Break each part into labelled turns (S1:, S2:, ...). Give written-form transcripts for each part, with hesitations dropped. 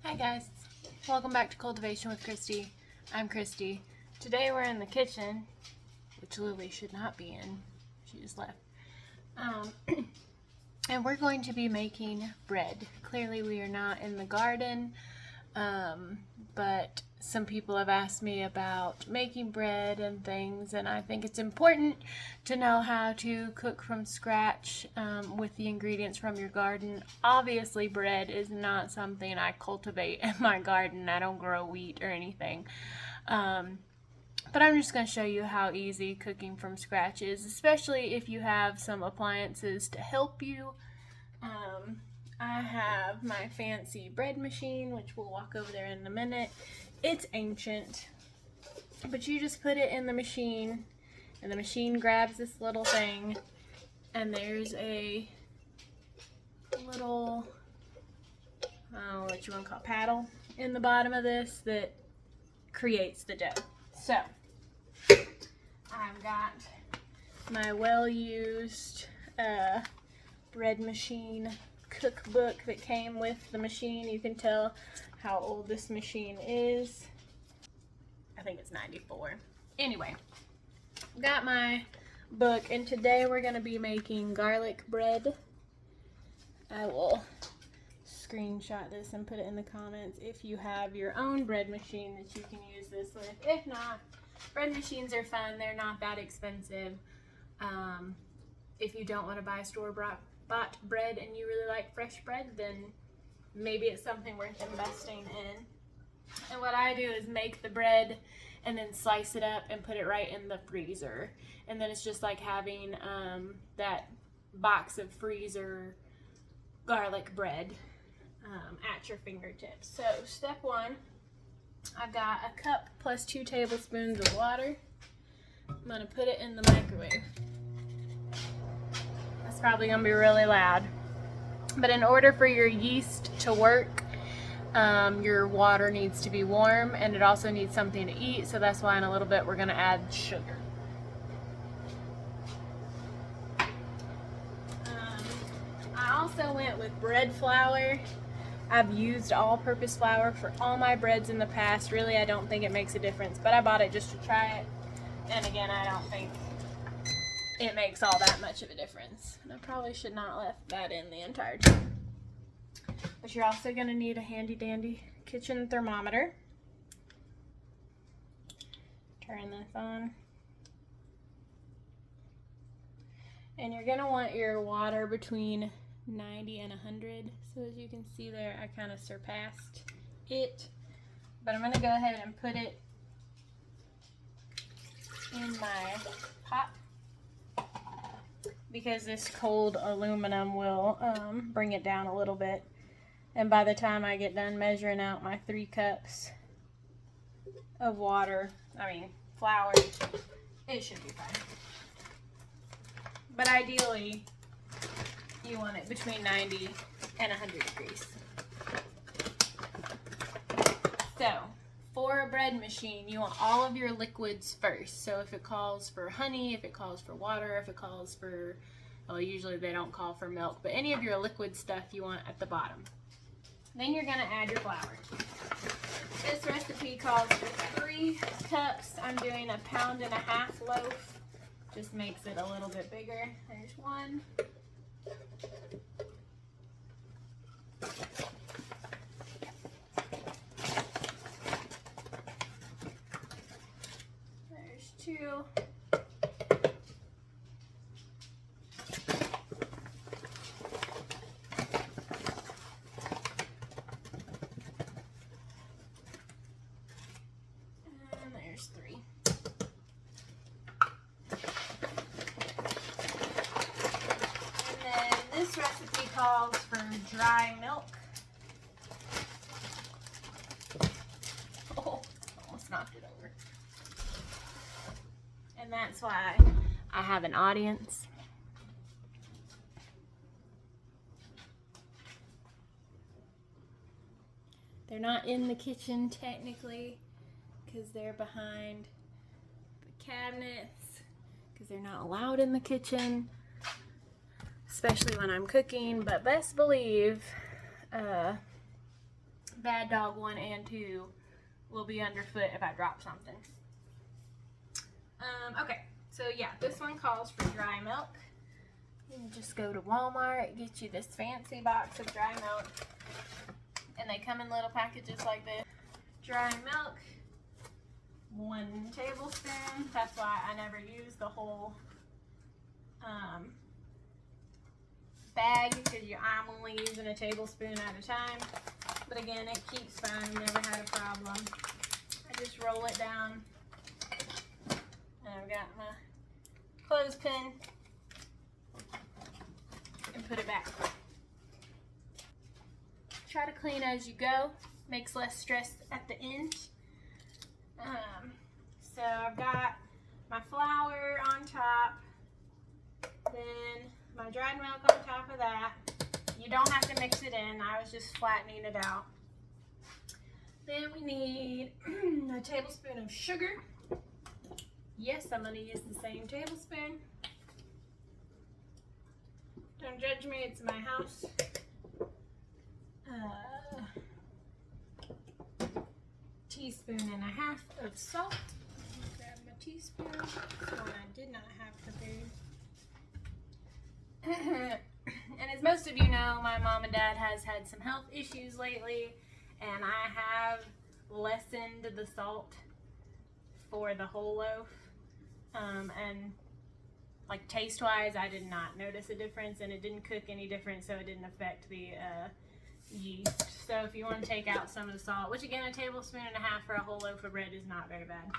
S1: Hi guys, welcome back to Cultivation with Christy. I'm Christy. Today we're in the kitchen, which Lily should not be in. She just left. And we're going to be making bread. Clearly we are not in the garden, but some people have asked me about making bread and things, and I think it's important to know how to cook from scratch with the ingredients from your garden. Obviously, bread is not something I cultivate in my garden. I don't grow wheat or anything. But I'm just going to show you how easy cooking from scratch is, especially if you have some appliances to help you. I have my fancy bread machine, which we'll walk over there in a minute. It's ancient, but you just put it in the machine, and the machine grabs this little thing, and there's a little, I don't know what you want to call it, paddle in the bottom of this that creates the dough. So, I've got my well-used bread machine cookbook that came with the machine. You can tell how old this machine is. I think it's 94. Anyway, got my book, and today we're going to be making garlic bread. I will screenshot this and put it in the comments if you have your own bread machine that you can use this with. If not, bread machines are fun. They're not that expensive. If you don't want to buy store-bought bread and you really like fresh bread, then maybe it's something worth investing in. And what I do is make the bread and then slice it up and put it right in the freezer. And then it's just like having that box of freezer garlic bread at your fingertips. So step one, I've got a cup plus 2 tablespoons of water. I'm going to put it in the microwave. That's probably going to be really loud. But in order for your yeast to work, your water needs to be warm, and it also needs something to eat, so that's why in a little bit we're going to add sugar. I also went with bread flour. I've used all-purpose flour for all my breads in the past. Really, I don't think it makes a difference, but I bought it just to try it. And again, I don't think it makes all that much of a difference. And I probably should not have left that in the entire time. But you're also going to need a handy-dandy kitchen thermometer. Turn this on. And you're going to want your water between 90 and 100. So as you can see there, I kind of surpassed it. But I'm going to go ahead and put it in my pot, because this cold aluminum will bring it down a little bit. And by the time I get done measuring out my 3 cups of flour, it should be fine. But ideally, you want it between 90 and 100 degrees. So, for a bread machine, you want all of your liquids first. So if it calls for honey, if it calls for water, if it calls for, well, usually they don't call for milk, but any of your liquid stuff you want at the bottom. Then you're going to add your flour. This recipe calls for 3 cups. I'm doing 1.5 pound loaf. Just makes it a little bit bigger. There's 1. There's 2. And there's 3. And then this recipe calls for dry milk. Oh, almost knocked it over. And that's why I have an audience. They're not in the kitchen technically because they're behind the cabinets, because they're not allowed in the kitchen, especially when I'm cooking. But best believe Bad dog 1 and 2 will be underfoot if I drop something. Okay, so yeah, this one calls for dry milk. You can just go to Walmart, get you this fancy box of dry milk, and they come in little packages like this. Dry milk, 1 tablespoon. That's why I never use the whole bag, because I'm only using a tablespoon at a time. But again, it keeps fine, never had a problem. I just roll it down. And I've got my clothespin and put it back. Try to clean as you go, makes less stress at the end. So I've got my flour on top, then my dried milk on top of that. You don't have to mix it in, I was just flattening it out. Then we need a tablespoon of sugar. Yes, I'm going to use the same tablespoon. Don't judge me, it's my house. Teaspoon-and-a-half of salt. Grab my teaspoon. This one I did not have prepared. And as most of you know, my mom and dad has had some health issues lately, and I have lessened the salt for the whole loaf. And like taste-wise, I did not notice a difference, and it didn't cook any different, so it didn't affect the yeast. So if you want to take out some of the salt, which again, a tablespoon-and-a-half for a whole loaf of bread is not very bad,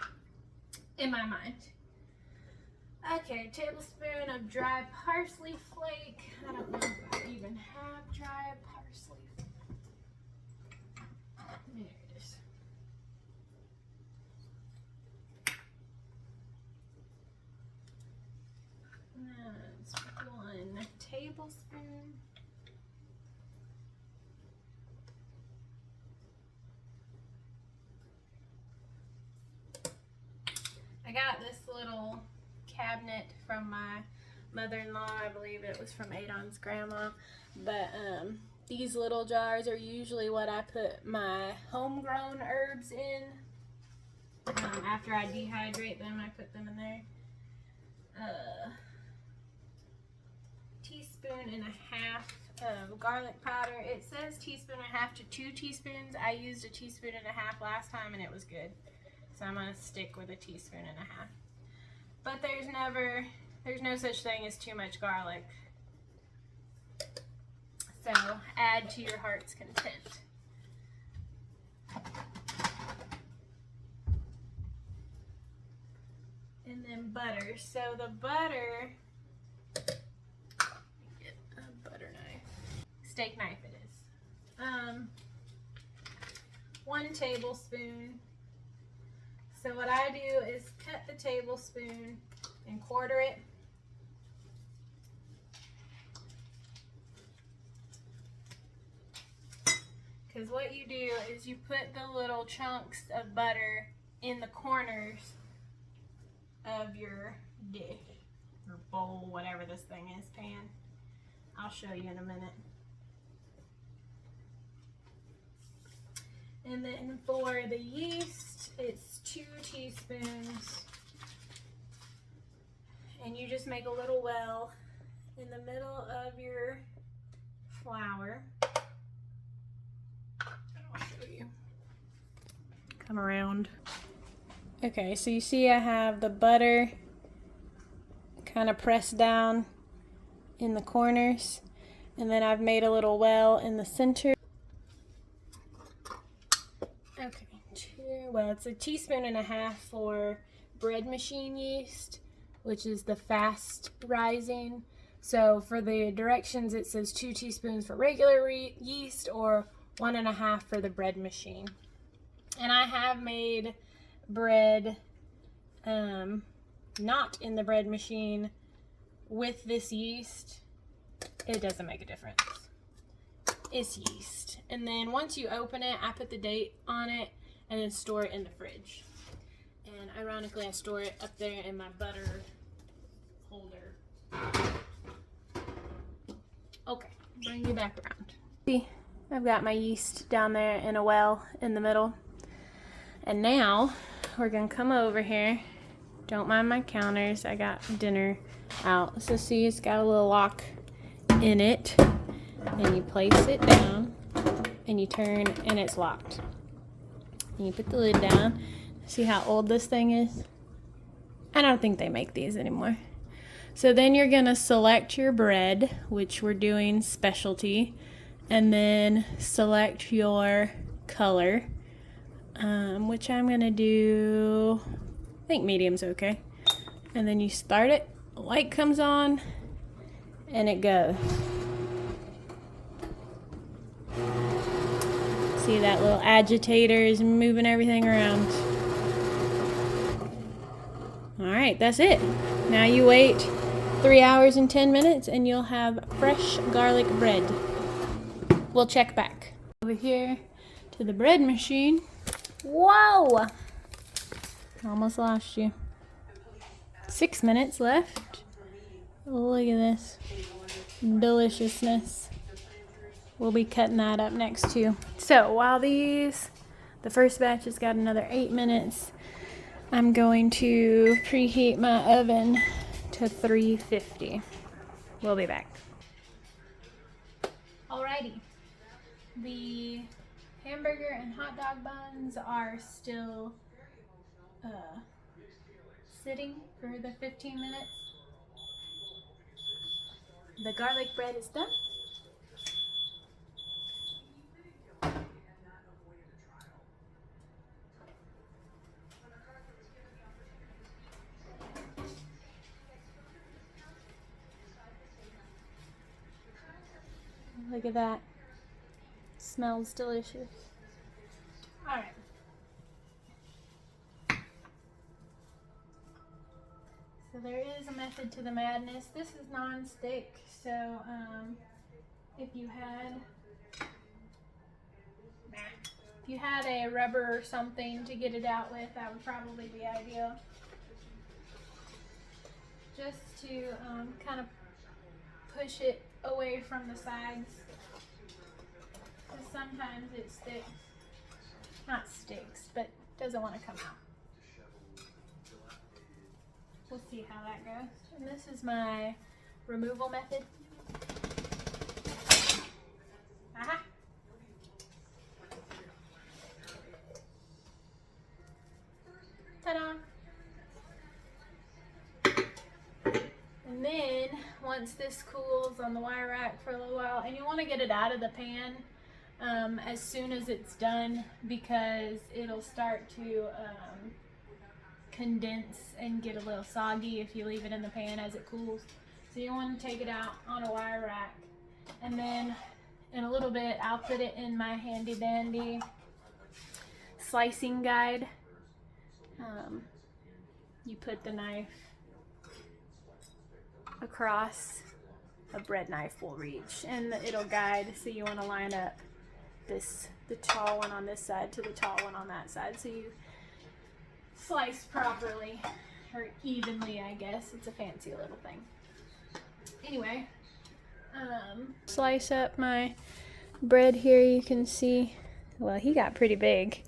S1: in my mind. Okay, tablespoon of dry parsley flake. I don't know if I even have dry parsley. There it is. That's 1 tablespoon. I got this little cabinet from my mother-in-law. I believe it was from Adon's grandma. But these little jars are usually what I put my homegrown herbs in. After I dehydrate them, I put them in there. Teaspoon-and-a-half of garlic powder. It says teaspoon-and-a-half to 2 teaspoons. I used a teaspoon-and-a-half last time and it was good. So I'm going to stick with a teaspoon-and-a-half. But there's no such thing as too much garlic. So add to your heart's content. And then butter. So the butter, get a butter knife. Steak knife it is. 1 tablespoon. So what I do is cut the tablespoon and quarter it. Because what you do is you put the little chunks of butter in the corners of your dish or bowl, whatever this thing is, pan. I'll show you in a minute. And then for the yeast, it's 2 teaspoons. And you just make a little well in the middle of your flour. I'll show you. Come around. Okay, so you see I have the butter kind of pressed down in the corners. And then I've made a little well in the center. Okay, well, it's a teaspoon-and-a-half for bread machine yeast, which is the fast rising. So for the directions, it says 2 teaspoons for regular yeast or 1.5 for the bread machine. And I have made bread not in the bread machine with this yeast. It doesn't make a difference. It's yeast. And then once you open it, I put the date on it and then store it in the fridge. And ironically, I store it up there in my butter holder. Okay, bring you back around. See, I've got my yeast down there in a well in the middle. And now we're gonna come over here. Don't mind my counters, I got dinner out. So see, it's got a little lock in it. And you place it down and you turn and it's locked. And you put the lid down. See how old this thing is? I don't think they make these anymore. So then you're gonna select your bread, which we're doing specialty, and then select your color, which I'm gonna do, I think medium's okay. And then you start it, light comes on, and it goes. See that little agitator is moving everything around. All right, that's it. Now you wait 3 hours and 10 minutes and you'll have fresh garlic bread. We'll check back. Over here to the bread machine. Whoa! Almost lost you. 6 minutes left. Look at this deliciousness. We'll be cutting that up next too. So while the first batch has got another 8 minutes, I'm going to preheat my oven to 350. We'll be back. Alrighty. The hamburger and hot dog buns are still sitting for the 15 minutes. The garlic bread is done. Look at that. Smells delicious. Alright. So there is a method to the madness. This is non-stick, so if you had a rubber or something to get it out with, that would probably be ideal. Just to kind of push it away from the sides, because sometimes it sticks. Not sticks, but doesn't want to come out. We'll see how that goes. And this is my removal method. Aha! Ta-da! And then, once this cools on the wire rack for a little while, and you want to get it out of the pan as soon as it's done, because it'll start to condense and get a little soggy if you leave it in the pan as it cools. So you want to take it out on a wire rack, and then in a little bit I'll put it in my handy dandy slicing guide. You put the knife across, a bread knife will reach, and it'll guide. So you want to line up the tall one on this side to the tall one on that side, so you slice properly, or evenly, I guess. It's a fancy little thing. Anyway, slice up my bread here. You can see, well, he got pretty big,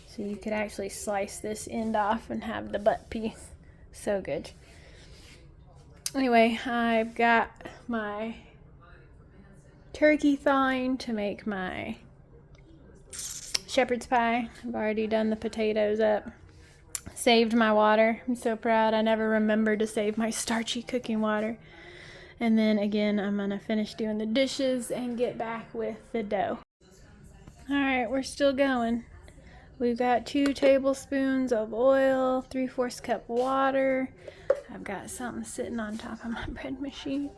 S1: so you could actually slice this end off and have the butt piece. So good. Anyway, I've got my turkey thawing to make my shepherd's pie. I've already done the potatoes up. Saved my water. I'm so proud. I never remembered to save my starchy cooking water. And then again, I'm going to finish doing the dishes and get back with the dough. Alright, we're still going. We've got 2 tablespoons of oil, 3/4 cup water. I've got something sitting on top of my bread machine.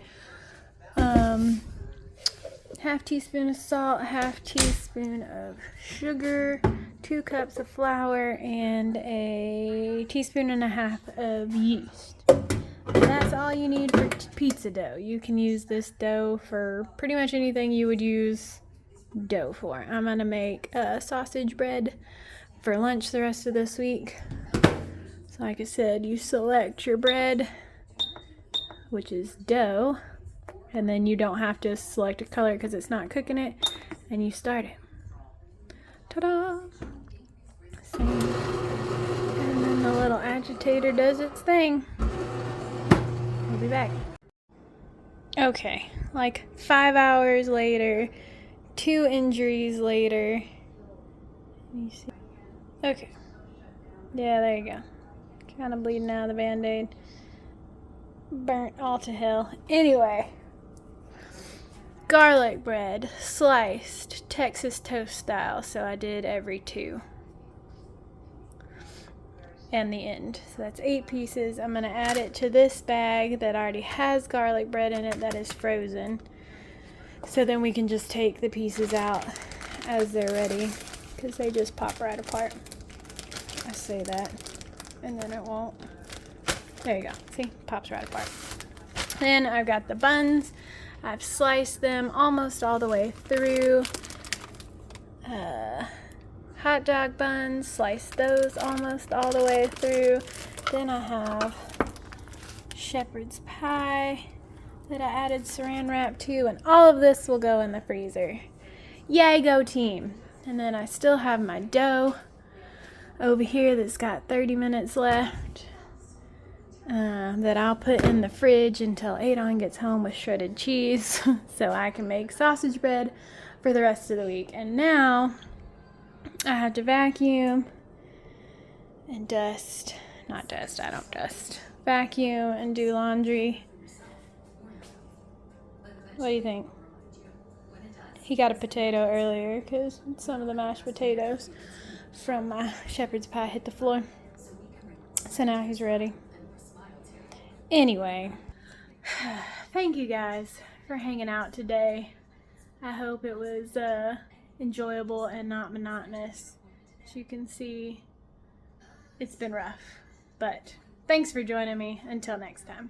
S1: Half teaspoon of salt, half teaspoon of sugar, 2 cups of flour, and a teaspoon and a half of yeast. That's all you need for pizza dough. You can use this dough for pretty much anything you would use dough for. I'm gonna make sausage bread for lunch the rest of this week. So like I said, you select your bread, which is dough, and then you don't have to select a color because it's not cooking it. and you start it. Ta-da! See? And then the little agitator does its thing. We'll be back. Okay, like 5 hours later, 2 injuries later. You see? Okay. Yeah, there you go. Kind of bleeding out of the band-aid. Burnt all to hell. Anyway. Garlic bread, sliced, Texas toast style, so I did every 2. And the end. So that's 8 pieces. I'm going to add it to this bag that already has garlic bread in it that is frozen. So then we can just take the pieces out as they're ready, because they just pop right apart. I say that, and then it won't. There you go. See? Pops right apart. Then I've got the buns. I've sliced them almost all the way through. Hot dog buns, sliced those almost all the way through. Then I have shepherd's pie that I added saran wrap to, and all of this will go in the freezer. Yay, go team! And then I still have my dough over here that's got 30 minutes left. That I'll put in the fridge until Adon gets home with shredded cheese so I can make sausage bread for the rest of the week. And now I have to vacuum and dust. Not dust, I don't dust. Vacuum and do laundry. What do you think? He got a potato earlier because some of the mashed potatoes from my shepherd's pie hit the floor. So now he's ready. Anyway, thank you guys for hanging out today. I hope it was enjoyable and not monotonous. As you can see, it's been rough, but thanks for joining me. Until next time.